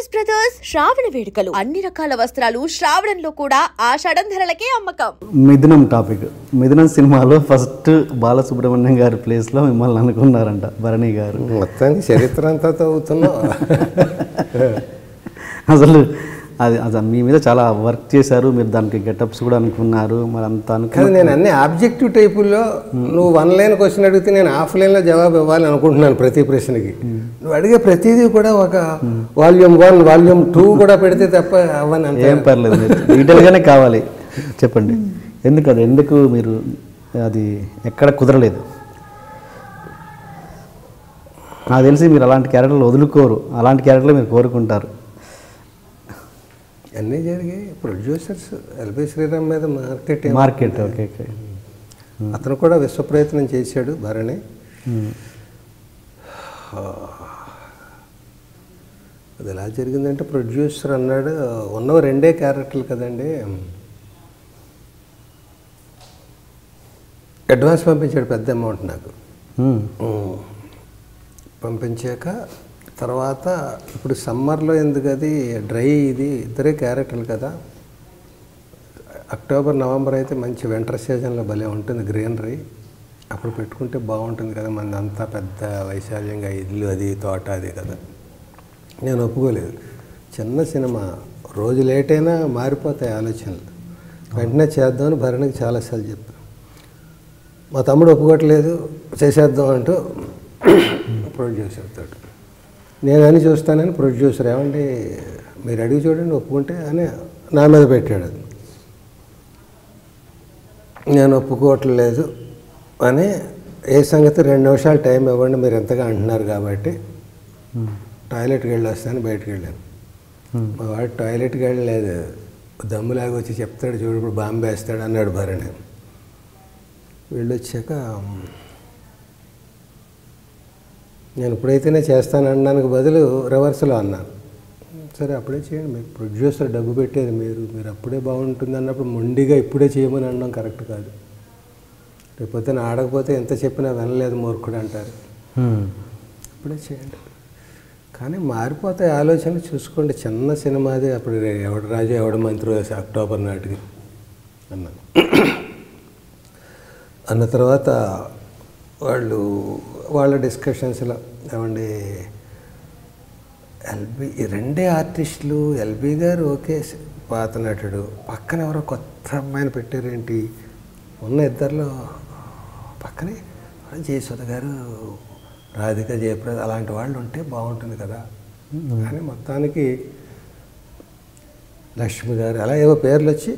Choice brothers శ్రావణ వేడుకలు అన్ని రకాల వస్త్రాలు శ్రావణంలో కూడా ఆషాఢం ధరలకే అమ్మకం. మిథునం టాపిక్. మిథునం సినిమాలో ఫస్ట్ బాలసుబ్రహ్మణ్యం గారి ప్లేస్లో మిమ్మల్ని అనుకున్నారంట భరణి గారు. మొత్తానికి చరిత్ర అంతా చదువుతున్నాం. అసలు అది మీ మీద చాలా వర్క్ చేశారు, మీరు దానికి గెటప్స్ కూడా అనుకున్నారు, మరి అంత అనుకుని నేను అన్ని ఆబ్జెక్టివ్ టైపుల్లో నువ్వు 1 లైన్ క్వశ్చన్ అడిగితే నేను హాఫ్ లైన్లో జవాబు ఇవ్వాలి అనుకుంటున్నాను ప్రతి ప్రశ్నకి. నువ్వు అడిగే ప్రతిదీ కూడా ఒక వాల్యూమ్ 1 వాల్యూమ్ 2 కూడా పెడితే తప్ప అవ్వని అంత ఏం పర్లేదు, డీటెయిల్గానే కావాలి. చెప్పండి ఎందుకు మీరు అది ఎక్కడ కుదరలేదు? నాకు తెలిసి మీరు అలాంటి క్యారెక్టర్లు వదులుకోరు, అలాంటి క్యారెక్టర్లు మీరు కోరుకుంటారు. అన్నీ జరిగాయి. ప్రొడ్యూసర్స్ ఎల్బి శ్రీరామ్ మీద మార్కెట్ ఓకే. అతను కూడా విశ్వ ప్రయత్నం చేశాడు భరణి. అది ఎలా జరిగిందంటే ప్రొడ్యూసర్ అన్నాడు ఉన్నవ 2 క్యారెక్టర్లు కదండి, అడ్వాన్స్ పంపించాడు పెద్ద అమౌంట్ నాకు. పంపించాక తర్వాత ఇప్పుడు సమ్మర్లో ఎందుకు అది డ్రై, ఇది 2 క్యారెక్టర్లు కదా, అక్టోబర్ నవంబర్ అయితే మంచి వింటర్ సీజన్లో భలే ఉంటుంది గ్రీనరీ, అప్పుడు పెట్టుకుంటే బాగుంటుంది కదా, మన అంతా పెద్ద వైశాల్యంగా ఇల్లు అది తోట అది కదా. నేను ఒప్పుకోలేదు. చిన్న సినిమా, రోజు లేట్ అయినా మారిపోతాయి ఆలోచనలు, వెంటనే చేద్దామని భరణికి చాలాసార్లు చెప్పాను. మా తమ్ముడు ఒప్పుకోవట్లేదు, చేసేద్దాం అంటూ ప్రొడ్యూసర్ తోటి నేను అని చూస్తానని ప్రొడ్యూసర్ ఏమండి మీరు అడిగి చూడండి ఒప్పుకుంటే అని నా మీద పెట్టాడు. నేను ఒప్పుకోవట్లేదు అని, ఏ సంగతి 2 నిమిషాలు టైం ఇవ్వండి మీరు ఎంతగా అంటున్నారు కాబట్టి టాయిలెట్కి వెళ్ళి వస్తాను బయటకు వెళ్ళాను. మా వాడు టాయిలెట్కి వెళ్ళలేదు, దమ్ములాగా వచ్చి చెప్తాడు చూడు ఇప్పుడు బాంబే వేస్తాడు అన్నాడు భరణి. వెళ్ళొచ్చాక నేను ఇప్పుడైతేనే చేస్తాను అనడానికి బదులు రివర్స్లో అన్నాను. సరే అప్పుడే చేయండి, మీకు ప్రొడ్యూసర్ డబ్బు పెట్టేది మీరు అప్పుడే బాగుంటుంది అన్నప్పుడు మొండిగా ఇప్పుడే చేయమని అనడం కరెక్ట్ కాదు. రేపొద్దు ఆడకపోతే ఎంత చెప్పినా వినలేదు మూర్ఖుడు అంటారు. ఇప్పుడే చేయండి, కానీ మారిపోతాయి ఆలోచనలు చూసుకోండి, చిన్న సినిమాది, అప్పుడు ఎవడు రాజు ఎవడు మంత్రి అక్టోబర్ నాటికి అన్నాను. అన్న తర్వాత వాళ్ళ డిస్కషన్స్లో ఏమండి ఎల్బి 2 ఆర్టిస్టులు, ఎల్బి గారు ఓకే పాత నటుడు, పక్కన ఎవరో కొత్త అమ్మాయిని పెట్టారేంటి, ఉన్న 2లో పక్కనే జయసుధ గారు, రాధిక, జయప్రద అలాంటి వాళ్ళు ఉంటే బాగుంటుంది కదా అని మొత్తానికి లక్ష్మి గారు అలా ఏవో పేర్లు వచ్చి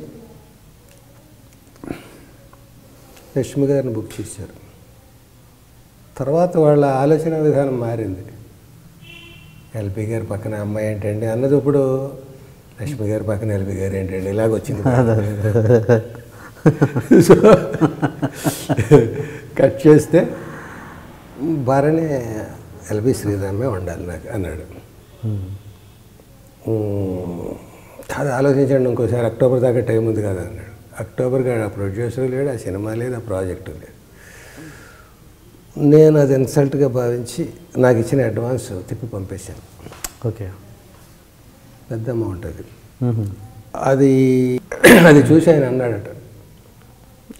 లక్ష్మి గారిని బుక్ చేశారు. తర్వాత వాళ్ళ ఆలోచన విధానం మారింది. ఎల్బి గారి పక్కన అమ్మాయి ఏంటండి అన్నది ఇప్పుడు లక్ష్మి గారి పక్కన ఎల్బి గారు ఏంటండి ఇలాగొచ్చింది. సో కట్ చేస్తే భరణి ఎల్బి శ్రీరామే ఉండాలి నాకు అన్నాడు. అది ఆలోచించండి ఇంకోసారి, అక్టోబర్ దాకా టైం ఉంది కదా అన్నాడు. అక్టోబర్ కాదు, ఆ ప్రొడ్యూసర్ లేడు, ఆ సినిమా లేదు, ఆ ప్రాజెక్టు లేదు. నేను అది ఇన్సల్ట్గా భావించి నాకు ఇచ్చిన అడ్వాన్స్ తిప్పి పంపేశాను. ఓకే, పెద్ద అమౌంట్ అది. అది చూసి ఆయన అన్నాడట,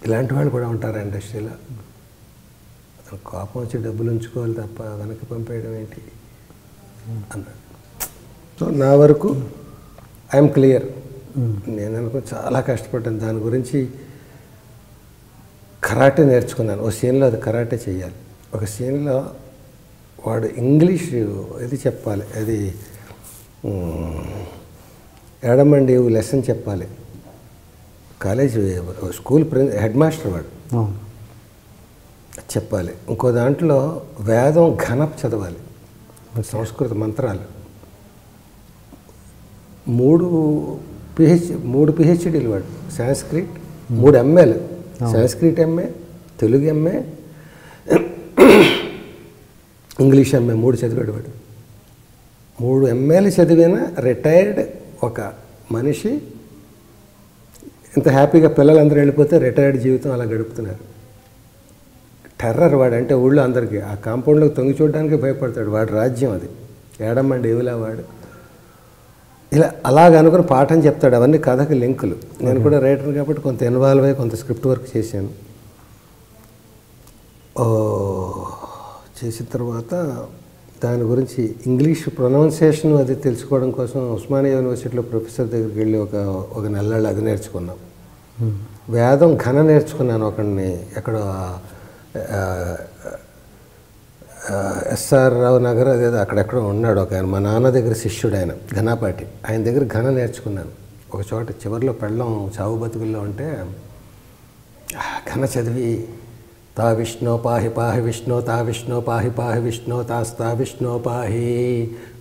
ఇలాంటి వాళ్ళు కూడా ఉంటారు ఇండస్ట్రీలో, అతను కోపం వచ్చి డబ్బులు ఉంచుకోవాలి తప్ప వెనక్కి పంపేయడం ఏంటి అన్నాడు. సో నా వరకు ఐఎమ్ క్లియర్. నేను అనుకో చాలా కష్టపడ్డాను దాని గురించి. కరాటే నేర్చుకున్నాను. ఒక సీన్లో అది కరాటే చేయాలి, ఒక సీన్లో వాడు ఇంగ్లీష్ ఇది చెప్పాలి, అది ఎడమండి లెసన్ చెప్పాలి, కాలేజ్ స్కూల్ హెడ్ మాస్టర్ వాడు చెప్పాలి. ఇంకో దాంట్లో వేదం ఘనప్ చదవాలి, సంస్కృత మంత్రాలు. 3 పిహెచ్డీలు వాడు, సాంస్క్రిట్ 3 ఎంఏలు, Sanskrit MA, Telugu MA, English MA 3 చదివాడు వాడు. 3 ఎంఏలు చదివిన రిటైర్డ్ ఒక మనిషి ఇంత హ్యాపీగా పిల్లలందరూ వెళ్ళిపోతే రిటైర్డ్ జీవితం అలా గడుపుతున్నారు. టెర్రర్ వాడు, అంటే ఊళ్ళో అందరికీ ఆ కాంపౌండ్లోకి తొంగి చూడడానికి భయపడతాడు. వాడు రాజ్యం అది, ఏడమ్మండి ఏవిలా వాడు. ఇలా అలాగ అనుకుని పాఠం చెప్తాడు. అవన్నీ కథకి లింకులు. నేను కూడా రైటర్ కాబట్టి కొంత ఇన్వాల్వ్ అయ్యి కొంత స్క్రిప్ట్ వర్క్ చేశాను. చేసిన తర్వాత దాని గురించి ఇంగ్లీష్ ప్రొనౌన్సియేషన్ అది తెలుసుకోవడం కోసం ఉస్మానియా యూనివర్సిటీలో ప్రొఫెసర్ దగ్గరికి వెళ్ళి ఒక నెలలు అది నేర్చుకున్నాం. వేదం ఘన నేర్చుకున్నాను. ఒకడిని ఎక్కడో ఎస్ఆర్ రావు నగర్ అదేదో అక్కడెక్కడో ఉన్నాడు ఒక ఆయన, మా నాన్న దగ్గర శిష్యుడు ఆయన, ఘనాపాటి. ఆయన దగ్గర ఘన నేర్చుకున్నాను. ఒక చోట చివరిలో పెళ్ళం చావు బతుకుల్లో ఉంటే ఘన చదివి తా విష్ణు పాహి పాహి విష్ణు తా విష్ణు పాహి పాహి విష్ణు తాస్తా విష్ణు పాహి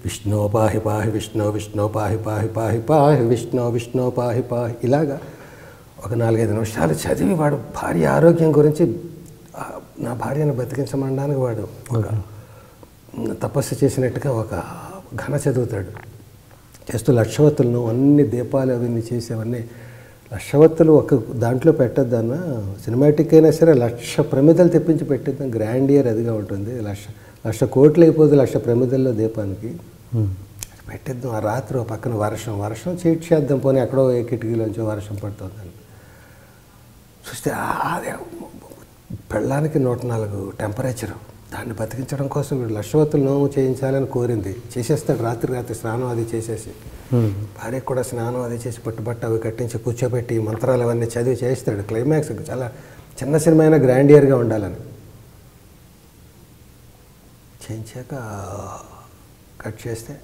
విష్ణు పాహి పాహి విష్ణు విష్ణు పాహి పాహి పాహి పాహి విష్ణు విష్ణు పాహి పాహి ఇలాగా ఒక 4-5 నిమిషాలు చదివి వాడు భార్య ఆరోగ్యం గురించి, నా భార్యను బతికించమనడానికి వాడు ఒక తపస్సు చేసినట్టుగా ఒక ఘన చదువుతాడు. చేస్తూ లక్షవత్తులను అన్ని దీపాలు అవన్నీ చేసేవన్నీ లక్షవత్తులు ఒక దాంట్లో పెట్టద్దన్న సినిమాటిక్ అయినా సరే 1,00,000 ప్రమిదలు తెప్పించి పెట్టిద్దాం. గ్రాండియర్ అదిగా ఉంటుంది. 1,00,000 కోట్లు అయిపోతుంది 1,00,000 ప్రమిదల్లో దీపానికి పెట్టిద్దాం. ఆ రాత్రి ఒక పక్కన వర్షం చీట్ చేద్దాం, పోనీ ఎక్కడో ఏ కిటికీలోంచి వర్షం పడుతుందని చూస్తే అదే పెళ్ళానికి 104 టెంపరేచరు. దాన్ని బతికించడం కోసం వీడు లక్షవత్తులు నోము చేయించాలని కోరింది. చేసేస్తాడు రాత్రి స్నానం అది చేసేసి, భార్యకు కూడా స్నానం అది చేసి పట్టుబట్ట అవి కట్టించి కూర్చోబెట్టి మంత్రాలు అవన్నీ చదివి చేయిస్తాడు. క్లైమాక్స్ చాలా చిన్న సినిమా అయినా గ్రాండియర్గా ఉండాలని చేయించాక కట్ చేస్తే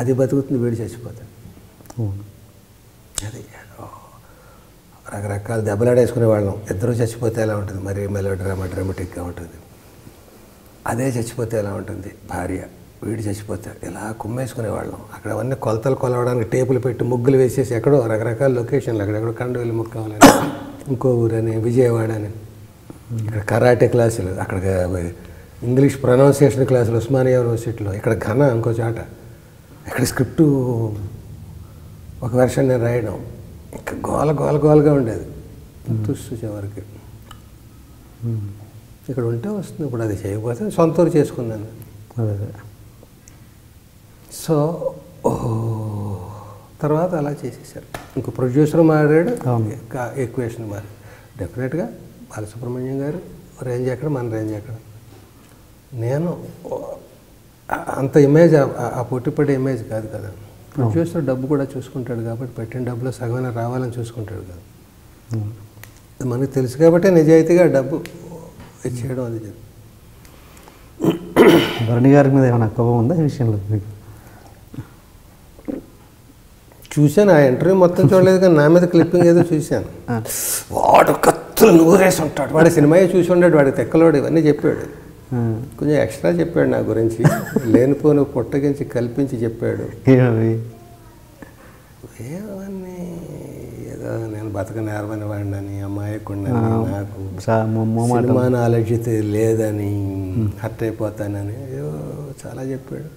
అది బతుకుతుంది, వీడు చచ్చిపోతాడు. అది రకరకాల దెబ్బలాడేసుకునే వాళ్ళం. ఇద్దరూ చచ్చిపోతే ఎలా ఉంటుంది, మరి డ్రామాటిక్గా ఉంటుంది. అదే చచ్చిపోతే ఎలా ఉంటుంది, భార్య వీడు చచ్చిపోతే ఇలా కుమ్మేసుకునేవాళ్ళం. అక్కడ అవన్నీ కొలతలు కొలవడానికి టేపులు పెట్టి ముగ్గులు వేసేసి ఎక్కడో రకరకాల లొకేషన్లు, అక్కడెక్కడో కండవెల్లి ముక్కావాలని, ఇంకో ఊరని, విజయవాడ అని, ఇక్కడ కరాటే క్లాసులు, అక్కడ ఇంగ్లీష్ ప్రొనౌన్సియేషన్ క్లాసులు ఉస్మానియా యూనివర్సిటీలో, ఇక్కడ ఘన ఇంకో చాట, ఇక్కడ స్క్రిప్టు ఒక వెర్షన్ నేను రాయడం, ఇంకా గోలగా ఉండేది తుస్సు చివరికి. ఇక్కడ ఉంటే వస్తుంది, ఇప్పుడు అది చేయకపోతే సొంత ఊరు చేసుకున్నాను. సో తర్వాత అలా చేసేసారు. ఇంకో ప్రొడ్యూసర్ మారాడు, ఈక్వేషన్ మారాడు. డెఫినెట్గా బాలసుబ్రహ్మణ్యం గారు రేంజ్ ఎక్కడ, మన రేంజ్ ఎక్కడ. నేను అంత ఇమేజ్, ఆ పొట్టిపడే ఇమేజ్ కాదు కదా. ప్రొడ్యూసర్ డబ్బు కూడా చూసుకుంటాడు కాబట్టి పెట్టిన డబ్బులో సగమైన రావాలని చూసుకుంటాడు కదా. మనకు తెలుసు కాబట్టి నిజాయితీగా డబ్బు ఇచ్చేయడం అది. భరణి గారి మీద ఏమైనా కోపం ఉందా ఈ విషయంలో మీకు? చూశాను, ఆ ఇంటర్వ్యూ మొత్తం చూడలేదు కానీ నా మీద క్లిప్పింగ్ ఏదో చూశాను. వాడు కత్తులు నూరేసి ఉంటాడు, వాడు సినిమాయే చూసి ఉన్నాడు, వాడు తెక్కలోడు ఇవన్నీ చెప్పాడు. కొంచెం ఎక్స్ట్రా చెప్పాడు నా గురించి, లేనిపోను పుట్టగించి కల్పించి చెప్పాడు. ఏమన్నీ ఏదో నేను బతక నేర్వని వాడినని, అమ్మాయికుండని, నాకు సినిమా నాలెడ్జ్ లేదని, హర్ట్ అయిపోతానని ఏదో చాలా చెప్పాడు.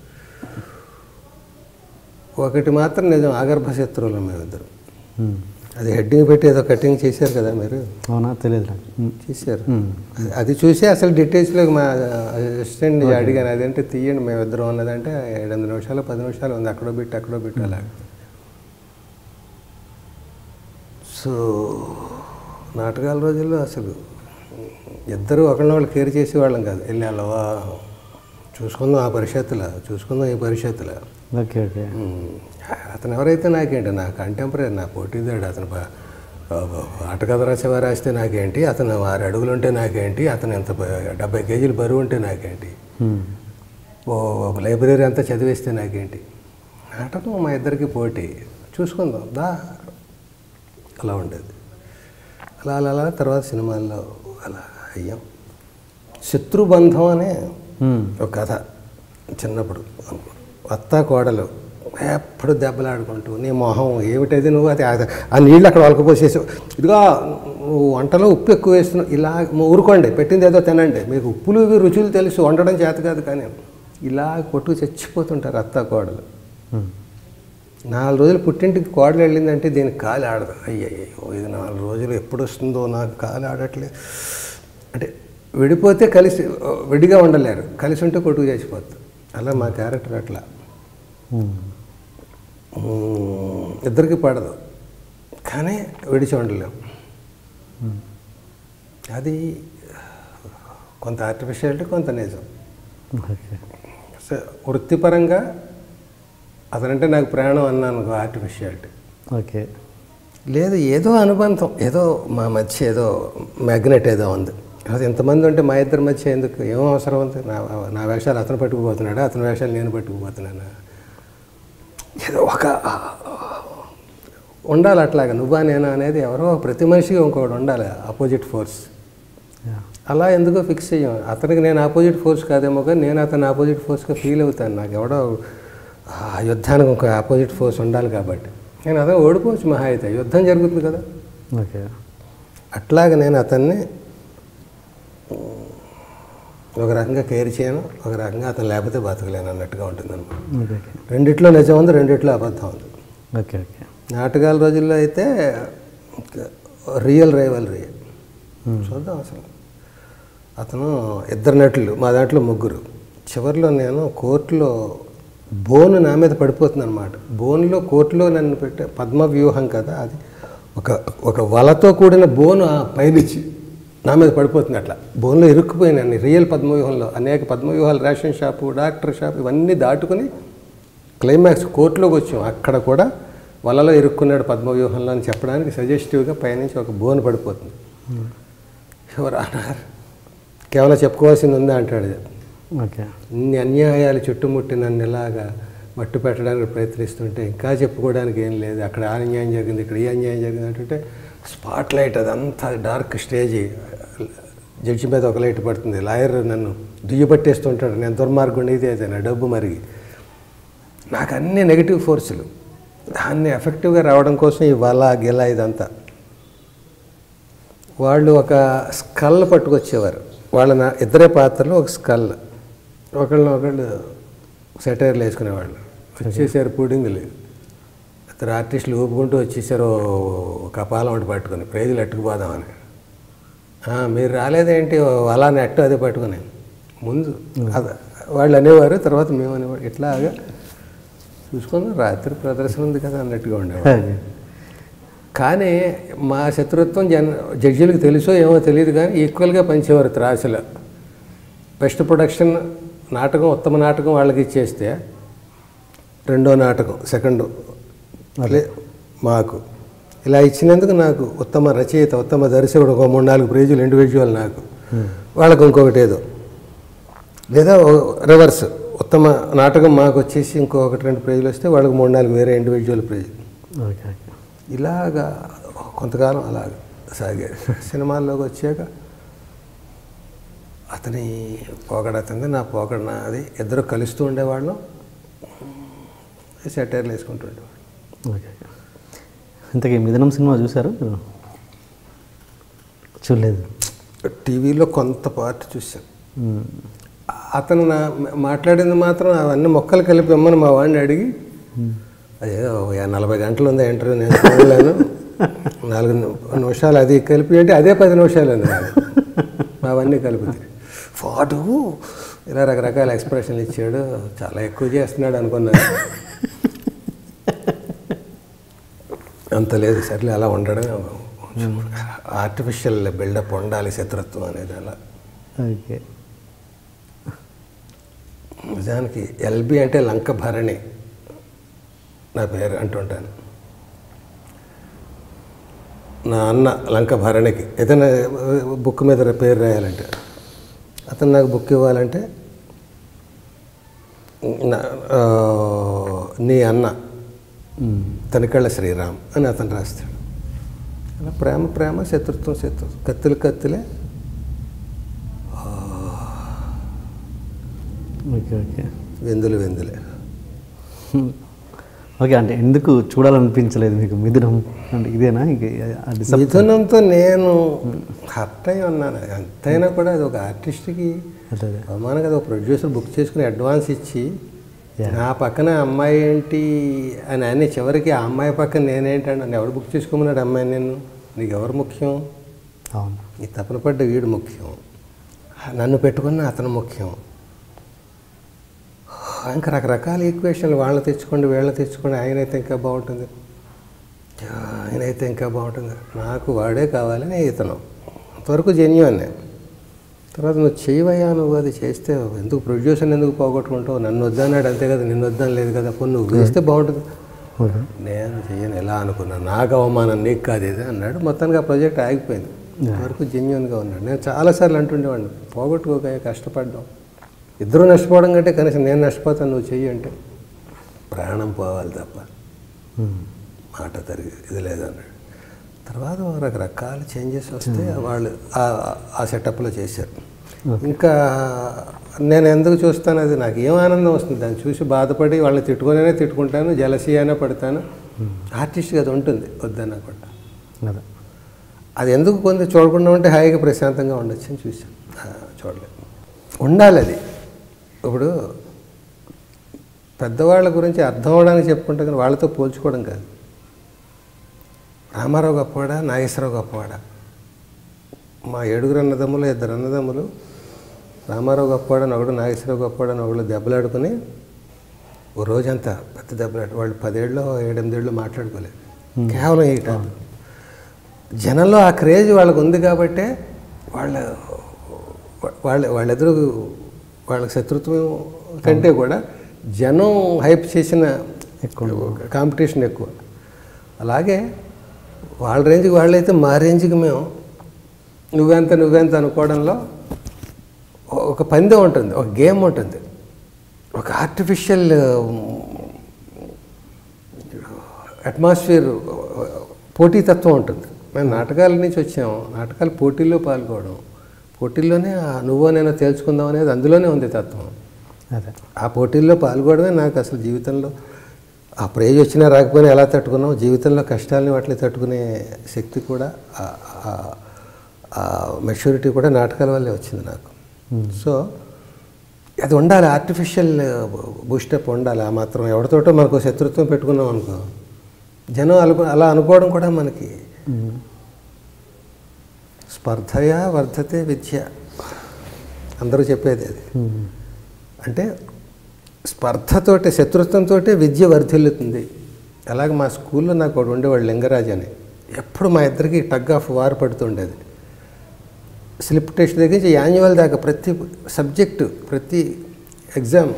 ఒకటి మాత్రం నిజం, అగర్భ శత్రువులు మేమిద్దరు. అది హెడ్డింగ్ పెట్టి ఏదో కటింగ్ చేశారు కదా మీరు? అవునా, తెలియదు చేశారు. అది చూసి అసలు డీటెయిల్స్లో మా అసిస్టెంట్ అడిగాను, అదంటే తీయండి మేమిద్దరం ఉన్నదంటే 7-8 నిమిషాలు 10 నిమిషాలు ఉంది, అక్కడో బిట్టు అలాగ. సో నాటకాల రోజుల్లో అసలు ఇద్దరు ఒకళ్ళని కేర్ చేసేవాళ్ళం కాదు. వెళ్ళి అలవా చూసుకుందాం ఆ పరిషత్తులా, చూసుకుందాం ఈ పరిషత్తులా. Okay okay. అతను ఎవరైతే నాకేంటి, నా కంటెంపరీ, నా పోటీదాడు. అతను ఆటకథ రాస్తే నాకేంటి, అతను 6 అడుగులు ఉంటే నాకేంటి, అతను ఎంత 70 కేజీలు బరువు ఉంటే నాకేంటి, ఒక లైబ్రరీ అంతా చదివేస్తే నాకేంటి. నాటకం మా ఇద్దరికి పోటీ, చూసుకుందాం దా, అలా ఉండేది. అలా తర్వాత సినిమాల్లో అలా అయ్యాం. శత్రుబంధం అనే ఒక కథ. చిన్నప్పుడు అత్త కోడలు ఎప్పుడు దెబ్బలాడుకుంటూ, నీ మొహం ఏమిటది, నువ్వు అది ఆ నీళ్ళు అక్కడ వలకపోసేసావు, ఇదిగో నువ్వు వంటలో ఉప్పు ఎక్కువ వేస్తున్నావు, ఇలా ఊరుకోండి, పెట్టింది ఏదో తినండి, మీకు ఉప్పులు రుచులు తెలుసు, వండడం చేత కాదు. కానీ ఇలా కొట్టుకు చచ్చిపోతుంటారు అత్త కోడలు. 4 రోజులు పుట్టింటికి కోడలు వెళ్ళిందంటే దీనికి కాలు ఆడదు. అయ్యయ్యో ఇది 4 రోజులు ఎప్పుడు వస్తుందో, నాకు కాలు ఆడట్లేదు అంటే. విడిపోతే కలిసి విడిగా ఉండలేరు, కలిసి ఉంటే కొట్టుకు చచ్చిపోతుంది. అలా మా క్యారెక్టర్ అట్లా. ఇద్దరికి పడదు, కానీ విడిచి ఉండలేం. అది కొంత ఆర్టిఫిషియాలిటీ, కొంత నిజం. వృత్తిపరంగా అతనంటే నాకు ప్రాణం అన్నాను, ఆర్టిఫిషియాలిటీ. ఓకే. లేదు, ఏదో అనుబంధం, ఏదో మా మధ్య ఏదో మ్యాగ్నెట్ ఏదో ఉంది. అది ఎంతమంది ఉంటే మా ఇద్దరి మధ్య ఎందుకు, ఏమో అవసరం ఉంది? నా వేషాలు అతను పట్టుకుపోతున్నాడా, అతని వేషాలు నేను పట్టుకుపోతున్నానా? ఏదో ఒక ఉండాలి అట్లాగా, నువ్వా నేనా అనేది ఎవరో ప్రతి మనిషిగా ఇంకొకటి ఉండాలి, ఆపోజిట్ ఫోర్స్. అలా ఎందుకో ఫిక్స్ అయ్యాం. అతనికి నేను ఆపోజిట్ ఫోర్స్ కాదేమో, కానీ నేను అతను ఆపోజిట్ ఫోర్స్గా ఫీల్ అవుతాను. నాకు ఎవడో ఆ యుద్ధానికి ఒక ఆపోజిట్ ఫోర్స్ ఉండాలి కాబట్టి. నేను అదే ఓడిపోవచ్చు మహా అయితే, యుద్ధం జరుగుతుంది కదా. ఓకే. అట్లాగే నేను అతన్ని ఒక రకంగా కేర్ చేయను, ఒక రకంగా అతను లేకపోతే బతకలేను అన్నట్టుగా ఉంటుంది అనమాట. రెండిట్లో నిజం ఉంది, రెండిట్లో అబద్ధం ఉంది. ఓకే. ఓకే. నాటకాల రోజుల్లో అయితే రియల్ రైవల్రీ. చూద్దాం అసలు. అతను ఇద్దరు నటులు, మా దాంట్లో ముగ్గురు. చివరిలో నేను కోర్టులో బోను నా మీద పడిపోతుంది అనమాట. బోన్లో కోర్టులో నన్ను పెట్టే పద్మవ్యూహం కదా అది, ఒక వలతో కూడిన బోను పైనుంచి నా మీద పడిపోతుంది. అట్లా బోన్లో ఇరుక్కుపోయినాను. రియల్ పద్మవ్యూహంలో అనేక పద్మవ్యూహాలు, రేషన్ షాపు, డాక్టర్ షాప్, ఇవన్నీ దాటుకుని క్లైమాక్స్ కోర్టులోకి వచ్చాం. అక్కడ కూడా వలలో ఇరుక్కున్నాడు పద్మవ్యూహంలో అని చెప్పడానికి సజెస్టివ్గా పైనుంచి ఒక బోను పడిపోతుంది. ఎవరు అన్నారు, కేవలం చెప్పుకోవాల్సింది ఉందా అంటాడు. ఓకే. ఇన్ని అన్యాయాలు చుట్టుముట్టి నన్ను ఇలాగా మట్టు పెట్టడానికి ప్రయత్నిస్తుంటే ఇంకా చెప్పుకోవడానికి ఏం లేదు. అక్కడ ఆ అన్యాయం జరిగింది, ఇక్కడ ఈ అన్యాయం జరిగింది అంటుంటే స్పాట్ లైట్, అదంతా డార్క్ స్టేజ్, జడ్జి మీద ఒక లైట్ పడుతుంది, లాయర్ నన్ను దుయ్యబట్టేస్తుంటాడు, నేను దుర్మార్గుడిని, ఇది అయితే నా డబ్బు మరిగి. నాకు అన్ని నెగిటివ్ ఫోర్సులు. దాన్ని ఎఫెక్టివ్గా రావడం కోసం ఈ వల గిల ఇదంతా. వాళ్ళు ఒక స్కల్ పట్టుకొచ్చేవారు. వాళ్ళ ఇద్దరే పాత్రలు, ఒక స్కల్. ఒకళ్ళు సెటైర్లు వేసుకునేవాళ్ళు. వచ్చేసారు పుడింగులు, ఇద్దరు ఆర్టిస్టులు ఊపుకుంటూ వచ్చేసారు కపాలం ఒకటి పట్టుకొని, ప్రైజులు అట్టుకుపోదామని. మీరు రాలేదేంటి అలా నెట్టు అదే పట్టుకుని ముందు అది వాళ్ళు అనేవారు, తర్వాత మేము అనేవాడు. ఇట్లాగా చూసుకొని రాత్రి ప్రదర్శన ఉంది కదా అన్నట్టుగా ఉండేవాడు. కానీ మా శత్రుత్వం జడ్జీలకు తెలుసో ఏమో తెలియదు, కానీ ఈక్వల్గా పంచేవారు త్రాసులో. బెస్ట్ ప్రొడక్షన్ నాటకం, ఉత్తమ నాటకం వాళ్ళకి ఇచ్చేస్తే, రెండో నాటకం సెకండ్ మాకు ఇలా ఇచ్చినందుకు నాకు ఉత్తమ రచయిత, ఉత్తమ దర్శకుడు ఒక 3-4 ప్రైజులు ఇండివిజువల్ నాకు, వాళ్ళకు ఇంకొకటి ఏదో, లేదా రివర్స్ ఉత్తమ నాటకం మాకు వచ్చేసి ఇంకో 1-2 ప్రైజులు వస్తే వాళ్ళకి 3-4 వేరే ఇండివిజువల్ ప్రైజ్. ఇలాగా కొంతకాలం అలాగ సాగారు. సినిమాల్లోకి వచ్చాక అతని పోకడ అతనిది, నా పోకడ నాది. ఇద్దరు కలుస్తూ ఉండేవాళ్ళం, సెటైర్లు వేసుకుంటూ ఉండేవాళ్ళం. ఓకే. ఇంతకీ మిథునం సినిమా చూసారు? చూడలేదు. టీవీలో కొంత పార్ట్ చూశాను. అతను మాట్లాడింది మాత్రం అవన్నీ మొక్కలు కలిపి ఇమ్మని మా వాడిని అడిగి, అదేదో 40 గంటలు ఉంది ఇంటర్వ్యూ, నేను చూడలేను, 4 నిమిషాలు అది కలిపి అంటే అదే 10 నిమిషాలు ఉంది అవన్నీ కలిపితే. వాడు ఇలా రకరకాల ఎక్స్ప్రెషన్లు ఇచ్చాడు, చాలా ఎక్కువ చేస్తున్నాడు అనుకున్నాను. అంత లేదు, సర్లే అలా ఉండడమే. ఆర్టిఫిషియల్ బిల్డప్ ఉండాలి శత్రుత్వం అనేది అలా. ఓకే. నిజానికి ఎల్బి అంటే లంక భరణి నా పేరు అంటుంటాను. నా అన్న లంక భరణికి ఏదైనా బుక్ మీద పేరు రాయాలంటే, అతను నాకు బుక్ ఇవ్వాలంటే నీ అన్న తనికళ్ళ శ్రీరామ్ అని అతను రాస్తాడు. అలా ప్రేమ ప్రేమ, శత్రుత్వం శత్రుత్వం, కత్తులు కత్తులే. ఓకే. ఓకే. వెందులు వెందులే. ఓకే. అంటే ఎందుకు చూడాలనిపించలేదు మీకు మిథునం? అంటే ఇదేనా? మిథునంతో నేను హర్ట్ అయి ఉన్నాను. ఎంతైనా కూడా అది ఒక ఆర్టిస్ట్కి అవమానం కదా. ఒక ప్రొడ్యూసర్ బుక్ చేసుకుని అడ్వాన్స్ ఇచ్చి, నా పక్కన అమ్మాయి ఏంటి అని అన్ని, చివరికి ఆ అమ్మాయి పక్కన నేనేంటంటే, నన్ను ఎవరు బుక్ చేసుకోమన్నాడు అమ్మాయి? నేను నీకు ఎవరు ముఖ్యం? అవును, నీ తపన పడ్డ వీడు ముఖ్యం, నన్ను పెట్టుకున్న అతను ముఖ్యం ఇంకా రకరకాల ఈక్వేషన్లు వాళ్ళని తెచ్చుకోండి వీళ్ళని తెచ్చుకోండి, ఆయనైతే ఇంకా బాగుంటుంది, ఆయనైతే ఇంకా బాగుంటుంది, నాకు వాడే కావాలని ఇతను అంతవరకు జెన్యూన్. తర్వాత నువ్వు చేయవయ్యా, నువ్వు అది చేస్తే ఎందుకు ప్రొడ్యూసర్ని ఎందుకు పోగొట్టుకుంటావు, నన్ను వద్దన్నాడు అంతే కదా, నిన్ను వద్దని లేదు కదా, పోనీ నువ్వు చేస్తే బాగుంటుంది. నేను చెయ్యను ఎలా అనుకున్నాను, నాకు అవమానం నీకు కాదు ఇది అన్నాడు. మొత్తానికి ఆ ప్రాజెక్ట్ ఆగిపోయింది. అంతవరకు జెన్యూన్గా ఉన్నాడు. నేను చాలాసార్లు అంటుండేవాడిని, పోగొట్టుకోక కష్టపడ్డాం, ఇద్దరు నష్టపోవడం కంటే కనీసం నేను నష్టపోతాను నువ్వు చెయ్యి అంటే, ప్రాణం పోవాలి తప్ప మాట తరిగి ఇది లేదన్నాడు. తర్వాత రకరకాల చేంజెస్ వస్తే వాళ్ళు ఆ సెటప్లో చేశారు. ఇంకా నేను ఎందుకు చూస్తాను, అది నాకు ఏం ఆనందం వస్తుంది దాన్ని చూసి, బాధపడి వాళ్ళని తిట్టుకుంటాను, జలసీ అయినా పడతాను. ఆర్టిస్ట్గా అది ఉంటుంది వద్దన్నా కూడా. అది ఎందుకు కొంత చూడకుండా ఉంటే హాయిగా ప్రశాంతంగా ఉండొచ్చు అని చూసాను. చూడలేదు, ఉండాలి అది. ఇప్పుడు పెద్దవాళ్ళ గురించి అర్థం అవడానికి చెప్పుకుంటే కానీ వాళ్ళతో పోల్చుకోవడం కాదు. రామారావు గొప్పవాడా, నాగేశ్వరరావు గొప్పవాడా? మా 7 అన్నదమ్ములు, 2 అన్నదమ్ములు, రామారావు గొప్పవాడని ఒకడు, నాగేశ్వరరావు గొప్పవాడని ఒకడు దెబ్బలాడుకుని ఓ రోజంతా పెద్ద దెబ్బలాడు. వాళ్ళు 10 ఏళ్ళు 7, 8 ఏళ్ళు మాట్లాడుకోలేదు, కేవలం ఈ టాపిక్. జనంలో ఆ క్రేజ్ వాళ్ళకు ఉంది కాబట్టే వాళ్ళెదురు వాళ్ళకి శత్రుత్వం కంటే కూడా జనం హైప్ చేసిన కాంపిటీషన్ ఎక్కువ. అలాగే వాళ్ళ రేంజ్కి వాళ్ళైతే మా రేంజ్కి మేము నువ్వెంత అనుకోవడంలో ఒక పందెం ఉంటుంది, ఒక గేమ్ ఉంటుంది, ఒక ఆర్టిఫిషియల్ అట్మాస్ఫియర్, పోటీతత్వం ఉంటుంది. మేము నాటకాల నుంచి వచ్చాము, నాటకాలు పోటీల్లో పాల్గొనడం, పోటీల్లోనే నువ్వో నేను తేల్చుకుందాం అనేది అందులోనే ఉంది తత్వం. అదే ఆ పోటీల్లో పాల్గొనడమే నాకు అసలు జీవితంలో, ఆ ప్రైజ్ వచ్చినా రాకపోయినా ఎలా తట్టుకున్నావు, జీవితంలో కష్టాలని వాటిని తట్టుకునే శక్తి కూడా, మెచ్యూరిటీ కూడా నాటకాల వల్లే వచ్చింది నాకు. సో అది ఉండాలి, ఆర్టిఫిషియల్ బూస్టప్ ఉండాలి. ఆ మాత్రం ఎవరితోటో మనకు శత్రుత్వం పెట్టుకున్నాం అనుకో, జనం అలా అనుకోవడం కూడా మనకి. స్పర్ధయా వర్ధతే విద్య అందరూ చెప్పేది అది. అంటే స్పర్ధతోటి, శత్రుత్వంతో విద్య వర్ధిల్లుతుంది. అలాగే మా స్కూల్లో నాకు ఒకడు ఉండేవాడు, లింగరాజ్ అని. ఎప్పుడు మా ఇద్దరికి టగ్ ఆఫ్ వార్ పడుతుండేది. స్లిప్ టెస్ట్ దగ్గర నుంచి యాన్యువల్ దాకా ప్రతి సబ్జెక్టు, ప్రతి ఎగ్జామ్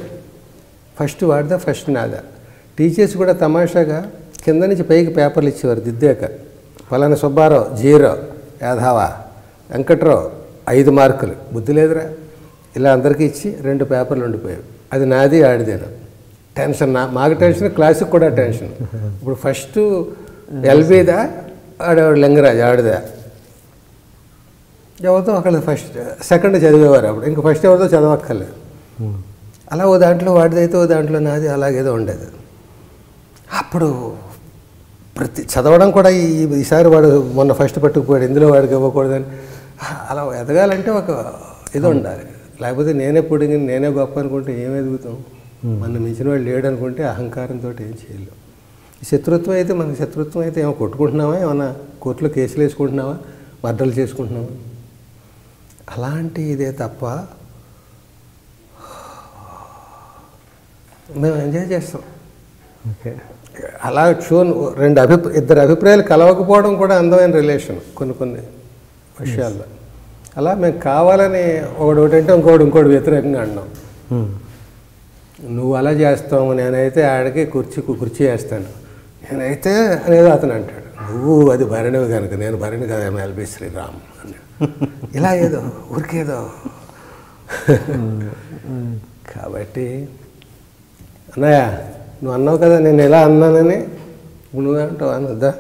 ఫస్ట్ వాడిదా, ఫస్ట్ నాదా. టీచర్స్ కూడా తమాషాగా కింద నుంచి పైకి పేపర్లు ఇచ్చేవారు దిద్దాక. ఫలానా సుబ్బారావు 0, యాదవ వెంకట్రావు 5 మార్కులు. బుద్ధి లేదురా, ఇలా అందరికీ ఇచ్చి 2 పేపర్లు ఉండిపోయావు. అది నాది ఆడిదేను. టెన్షన్, మాకు టెన్షన్, క్లాసుకి కూడా టెన్షన్. ఇప్పుడు ఫస్ట్ ఎల్బీదా ఆడేవాడు లింగరాజ్, ఆడిదా ఎవరితో ఒకళ్ళు ఫస్ట్ సెకండ్ చదివేవారు. అప్పుడు ఇంకా ఫస్ట్ ఎవరితో చదవక్కర్లేదు. అలా ఓ దాంట్లో వాడిదైతే ఓ దాంట్లో నాది, అలాగేదో ఉండేది. అప్పుడు ప్రతి చదవడం కూడా ఈసారి వాడు మొన్న ఫస్ట్ పట్టుకుపోయాడు, ఇందులో వాడికి ఇవ్వకూడదని. అలా ఎదగాలంటే ఒక ఇది ఉండాలి. లేకపోతే నేనే పొడిగి నేనే గొప్ప అనుకుంటే ఏం ఎదుగుతాం? మన మించిన వాడు లేడు అనుకుంటే అహంకారంతో ఏం చేయలేం. శత్రుత్వం అయితే మనకి శత్రుత్వం అయితే ఏమో కొట్టుకుంటున్నావా, ఏమన్నా కోర్టులో కేసులు వేసుకుంటున్నావా, మర్డర్లు చేసుకుంటున్నావా, అలాంటి ఇదే తప్ప మేము ఎంజాయ్ చేస్తాం. ఓకే, అలా ఇద్దరు అభిప్రాయాలు కలవకపోవడం కూడా అందమైన రిలేషన్ కొన్ని విషయాల్లో. అలా మేము కావాలని ఒకటంటే ఇంకోటి వ్యతిరేకంగా అన్నాం. నువ్వు అలా చేస్తావు, నేనైతే ఆడికి కుర్చీ వేస్తాను, నేనైతే అనేది అతను అంటాడు. నువ్వు అది భరణివి కనుక నేను భరణి కదా, ఎల్బి శ్రీరామ్ అన్నాడు. ఇలా ఏదో ఊరికేదో. కాబట్టి అన్నయ్య నువ్వు అన్నావు కదా నేను ఎలా అన్నానని, నువ్వేమంటావు అనొద్దా?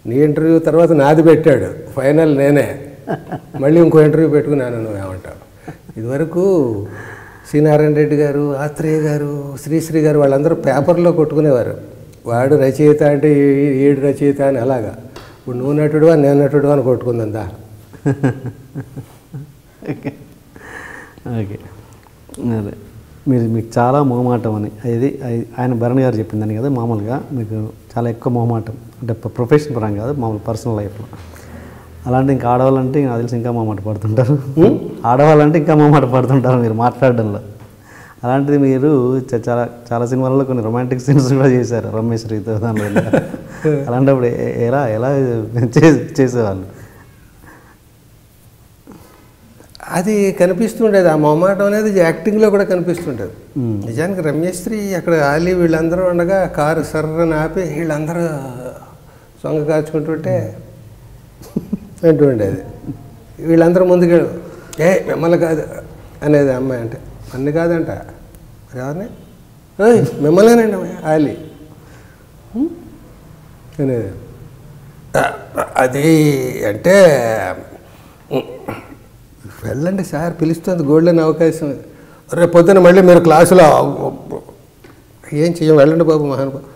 నీ ఇంటర్వ్యూ తర్వాత నాది పెట్టాడు, ఫైనల్ నేనే, మళ్ళీ ఇంకో ఇంటర్వ్యూ పెట్టుకున్నాను, నువ్వేమంటావు? ఇదివరకు సి నారాయణ రెడ్డి గారు, ఆత్రేయ గారు, శ్రీశ్రీ గారు వాళ్ళందరూ పేపర్లో కొట్టుకునేవారు, వాడు రచయిత అంటే ఏడు రచయిత అని. అలాగా ఇప్పుడు నువ్వు నటుడువా నేను నటుడువా అని కొట్టుకుందా. ఓకే, అదే మీకు చాలా మొహమాటం అని అది ఆయన భరణి గారు చెప్పిందని కదా. మామూలుగా మీకు చాలా ఎక్కువ మొహమాటం, అంటే ప్రొఫెషన్ పరంగా కాదు, మామూలు పర్సనల్ లైఫ్లో. అలాంటి ఇంకా ఆడవాళ్ళంటే నాకు తెలిసి ఇంకా మొహమాట పడుతుంటారు. ఆడవాళ్ళంటే ఇంకా మొహమాట పడుతుంటారు మీరు మాట్లాడడంలో. అలాంటిది మీరు చాలా చాలా సినిమాలలో కొన్ని రొమాంటిక్ సీన్స్ కూడా చేశారు రమేష్ రీతో దానిలో. అలాంటప్పుడు ఎలా ఎలా చేసేవాళ్ళు? అది కనిపిస్తుండేది, ఆ మొహమాటం అనేది యాక్టింగ్లో కూడా కనిపిస్తుంటుంది. నిజానికి రమ్యశ్రీ అక్కడ ఆలీ వీళ్ళందరూ ఉండగా కారు సర్రని ఆపి వీళ్ళందరూ సొంగ కాచుకుంటుంటే అంటూ ఉండేది. వీళ్ళందరూ ముందుకు మిమ్మల్ని కాదు అనేది అమ్మాయి అంటే, అన్ని కాదంట ఎవరిని మిమ్మల్నేనండి ఆలీ అనేది. అది అంటే వెళ్ళండి సార్ పిలుస్తుంది, గోల్డెన్ అవకాశం, రేపు పొద్దున మళ్ళీ మీరు క్లాసులో ఏం చెయ్యం, వెళ్ళండి బాబు మహానుభావు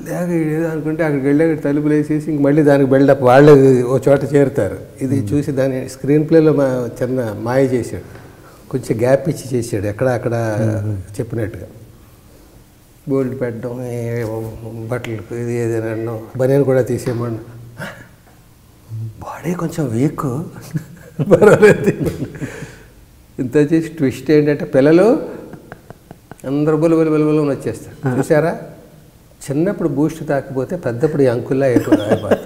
లేక ఏదో అనుకుంటే అక్కడికి వెళ్ళాక తలుపులు వేసేసి ఇంక మళ్ళీ దానికి బిల్డప్ వాళ్ళు ఓ చోట చేరుతారు. ఇది చూసి దాని స్క్రీన్ ప్లేలో చిన్న మాయ చేశాడు, కొంచెం గ్యాప్ ఇచ్చి చేశాడు, అక్కడ చెప్పినట్టుగా బోల్డ్ పెట్టడం, బట్టలు ఇది ఏదైనా బనియన్ కూడా తీసేయమని, బాడీ కొంచెం వీక్ పర్వాలేదు. ఇంత చేసి ట్విస్ట్ ఏంటంటే పిల్లలు అందరూ బొలు వచ్చేస్తారు. చూసారా, చిన్నప్పుడు బూస్ట్ తాకిపోతే పెద్దప్పుడు ఈ అంకుల్లా అయిపోతుంది.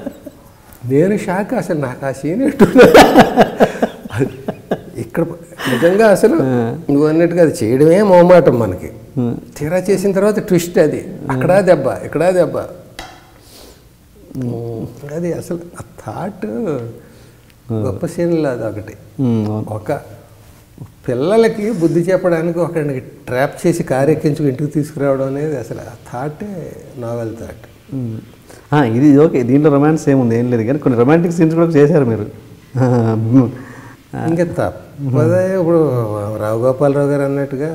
నేను షాక్, అసలు నాకు ఆ సీన్ ఇక్కడ నిజంగా అసలు నువ్వు అన్నట్టుగా అది చేయడమే మొహమాటం మనకి. తీరా చేసిన తర్వాత ట్విస్ట్, అది అక్కడా దెబ్బ ఇక్కడా దెబ్బ, అది అసలు ఆ థాట్ గొప్ప సీన్లు. అది ఒకటి, ఒక పిల్లలకి బుద్ధి చెప్పడానికి ఒకరికి ట్రాప్ చేసి కారెక్కించుకు ఇంటికి తీసుకురావడం అనేది అసలు ఆ థాటే నావెల్ థాట్. ఇది ఓకే, దీంట్లో రొమాన్స్ ఏముంది ఏం లేదు, కానీ కొన్ని రొమాంటిక్ సీన్స్ కూడా చేశారు మీరు. ఇంకా తప్పదే, ఇప్పుడు రావు గోపాలరావు గారు అన్నట్టుగా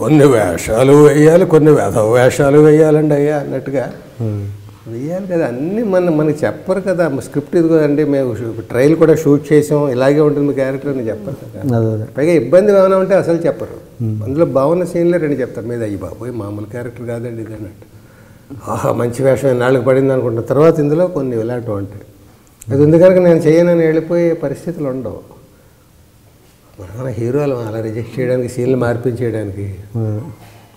కొన్ని వేషాలు వేయాలి, కొన్ని వేషాలు వేయాలండి అయ్యా అన్నట్టుగా వేయాలి కదా. అన్నీ మనకి చెప్పరు కదా, స్క్రిప్ట్ ఇదిగో అండి మేము ట్రయల్ కూడా షూట్ చేసాం, ఇలాగే ఉంటుంది మీ క్యారెక్టర్ అని చెప్పరు కదా. పైగా ఇబ్బంది ఏమైనా ఉంటే అసలు చెప్పరు. అందులో బాగున్న సీన్లే రెండు చెప్తారు, మీద అయ్యి బాబోయ్ మామూలు క్యారెక్టర్ కాదండి ఇది అన్నట్టు. ఆహా మంచి వేషం ఎన్నాళ్ళకి పడింది అనుకుంటున్న తర్వాత ఇందులో కొన్ని ఇలాంటివి ఉంటాయి. అది ఉంది కనుక నేను చేయనని వెళ్ళిపోయే పరిస్థితులు ఉండవు. మన హీరోలు అలా రిజెక్ట్ చేయడానికి, సీన్లు మార్పించేయడానికి.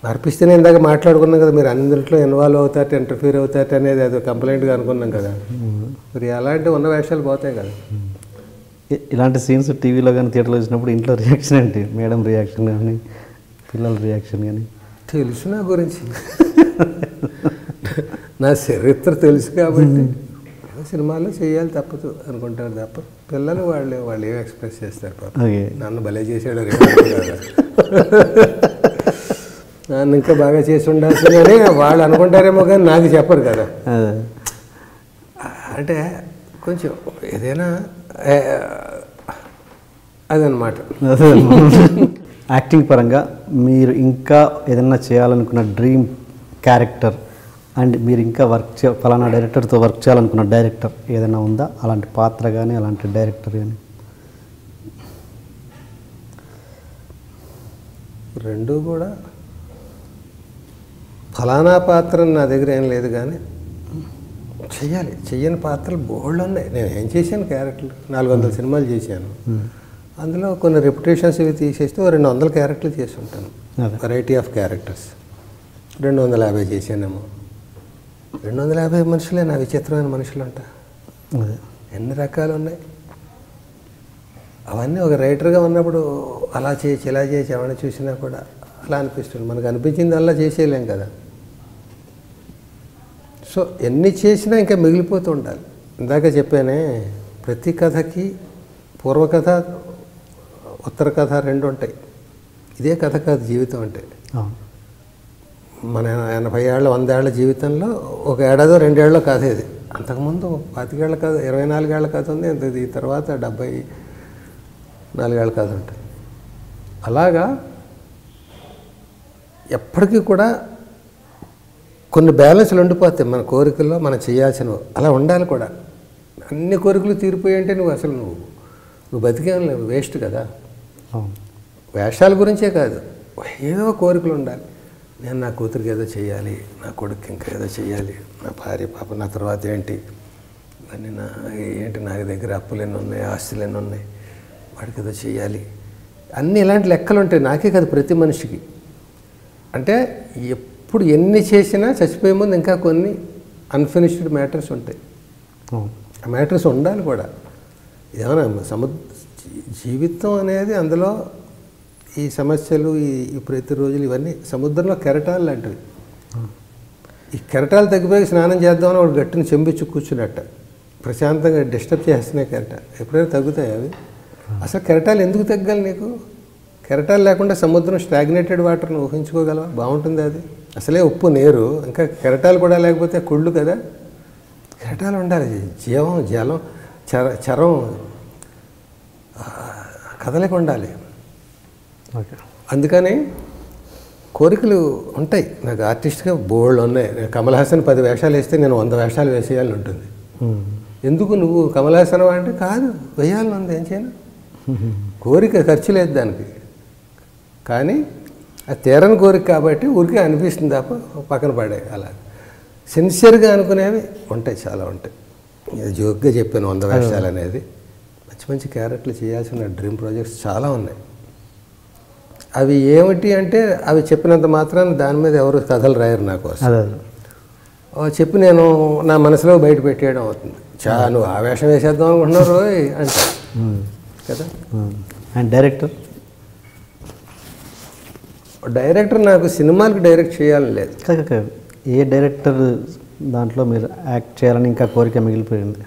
మార్పిస్తేనే ఇందాక మాట్లాడుకున్నాం కదా, మీరు అందరిలో ఇన్వాల్వ్ అవుతారట, ఇంటర్ఫీర్ అవుతారట అనేది అది కంప్లైంట్గా అనుకున్నాం కదా. మరి అలాంటి ఉన్న వేషాలు పోతాయి కదా. ఇలాంటి సీన్స్ టీవీలో కానీ థియేటర్లో వచ్చినప్పుడు ఇంట్లో రియాక్షన్ ఏంటి? మేడం రియాక్షన్ కానీ పిల్లల రియాక్షన్ కానీ? తెలుసు నా గురించి, నా చరిత్ర తెలుసు కాబట్టి సినిమాలో చేయాలి తప్పదు అనుకుంటారు తప్ప పిల్లలు వాళ్ళు ఏం ఎక్స్ప్రెస్ చేస్తారు. పాప నన్ను భలే చేసాడు నన్ను ఇంకా బాగా చేసి ఉండాల్సిందని వాళ్ళు అనుకుంటారేమో కానీ నాకు చెప్పరు కదా. అంటే కొంచెం ఏదైనా అదనమాట. యాక్టింగ్ పరంగా మీరు ఇంకా ఏదైనా చేయాలనుకున్న డ్రీమ్ క్యారెక్టర్ అండ్ మీరు ఇంకా ఫలానా డైరెక్టర్తో వర్క్ చేయాలనుకున్న డైరెక్టర్ ఏదైనా ఉందా? అలాంటి పాత్ర కానీ అలాంటి డైరెక్టర్ కానీ? రెండు కూడా ఫలానా పాత్ర నా దగ్గర ఏం లేదు, కానీ చెయ్యని పాత్రలు బోల్డ్ ఉన్నాయి. నేను ఏం చేశాను, క్యారెక్టర్లు 400 సినిమాలు చేశాను. అందులో కొన్ని రెప్యుటేషన్స్ ఇవి తీసేస్తే 200 క్యారెక్టర్లు చేసి ఉంటాను. Variety of characters 250 చేశానేమో. 250 మనుషులే నా విచిత్రమైన మనుషులు అంట. ఎన్ని రకాలు ఉన్నాయి. అవన్నీ ఒక రైటర్గా ఉన్నప్పుడు అలా చేయొచ్చు ఇలా చేయొచ్చు ఎవరిని చూసినా కూడా అలా అనిపిస్తుంది. మనకు అనిపించింది అలా చేసేయలేం కదా. సో ఎన్ని చేసినా ఇంకా మిగిలిపోతూ ఉండాలి. ఇందాక చెప్పానే, ప్రతి కథకి పూర్వకథ ఉత్తర కథ రెండు ఉంటాయి. ఇదే కథ కాదు జీవితం అంటే. మన 80 ఏళ్ళ 100 ఏళ్ల జీవితంలో ఒక ఏడాదో 2 ఏళ్ళలో కథ ఇది. అంతకుముందు 25 ఏళ్ళ కథ, 24 ఏళ్ళ కథ ఉంది. ఈ తర్వాత 74 ఏళ్ళ కథ ఉంటుంది. అలాగా ఎప్పటికీ కూడా కొన్ని బ్యాలెన్స్లు ఉండిపోతాయి మన కోరికల్లో, మనం చేయాల్సినవి. అలా ఉండాలి కూడా. అన్ని కోరికలు తీరిపోయి అంటే నువ్వు బతికేం లేవు, వేస్ట్ కదా. వేషాల గురించే కాదు, ఏదో కోరికలు ఉండాలి. నేను నా కూతురికి ఏదో చేయాలి, నా కొడుకు ఇంకా ఏదో చేయాలి, నా భార్య పాప నా తర్వాత ఏంటి, ఇవన్నీ ఏంటి, నా దగ్గర అప్పులు ఎన్ని ఉన్నాయి, ఆస్తులు ఎన్ని ఉన్నాయి, వాడికి ఏదో చేయాలి అన్నీ ఇలాంటి లెక్కలు ఉంటాయి, నాకే కాదు ప్రతి మనిషికి. అంటే ఎప్పుడు ఎన్ని చేసినా చచ్చిపోయే ముందు ఇంకా కొన్ని అన్ఫినిష్డ్ మ్యాటర్స్ ఉంటాయి. ఆ మ్యాటర్స్ ఉండాలి కూడా. ఏమైనా జీవితం అనేది అందులో ఈ సమస్యలు, ఈ ప్రతిరోజులు ఇవన్నీ సముద్రంలో కెరటాలు లాంటివి. ఈ కెరటాలు తగ్గిపోయి స్నానం చేద్దామని వాడు గట్టిని చెంబిచ్చి కూర్చున్నట్ట, ప్రశాంతంగా డిస్టర్బ్ చేస్తున్నాయి కెరటాలు. ఎప్పుడైనా తగ్గుతాయి అవి? అసలు కెరటాలు ఎందుకు తగ్గాలి నీకు? కెరటాలు లేకుండా సముద్రం స్టాగ్నేటెడ్ వాటర్ని ఊహించుకోగలవా? బాగుంటుంది అది. అసలే ఉప్పు నీరు, ఇంకా కెరటాలు కూడా లేకపోతే కుళ్ళు కదా. కెరటాలు ఉండాలి, జీవం, జలం, చరం కదలిక ఉండాలి. అందుకని కోరికలు ఉంటాయి నాకు. ఆర్టిస్ట్గా బోల్డ్ ఉన్నాయి. కమల్ హాసన్ 10 వేషాలు వేస్తే నేను 100 వేషాలు వేసేయాలని ఉంటుంది. ఎందుకు నువ్వు కమల్ హాసన్ అంటే? కాదు, వేయాలని ఉంది, ఏం చేయను. కోరిక, ఖర్చు లేదు దానికి. కానీ అది తీరని కోరిక కాబట్టి ఊరికే అనిపిస్తుంది తప్ప పక్కన పడే. అలా సిన్సియర్గా అనుకునేవి ఉంటాయి, చాలా ఉంటాయి. జోక్గా చెప్పాను 100 వేషాలు అనేది. మంచి మంచి క్యారెక్టర్లు చేయాల్సిన డ్రీమ్ ప్రాజెక్ట్స్ చాలా ఉన్నాయి. అవి ఏమిటి అంటే అవి చెప్పినంత మాత్రాన దాని మీద ఎవరు కథలు రాయరు నాకు. చెప్పి నేను నా మనసులో బయట పెట్టేయడం అవుతుంది. నువ్వు ఆ వేషం వేసేద్దాం అనుకుంటున్నారు అంటే కదా. అండ్ డైరెక్టర్ నాకు సినిమాలకు డైరెక్ట్ చేయాలని లేదు. ఏ డైరెక్టర్ దాంట్లో మీరు యాక్ట్ చేయాలని ఇంకా కోరిక మిగిలిపోయింది?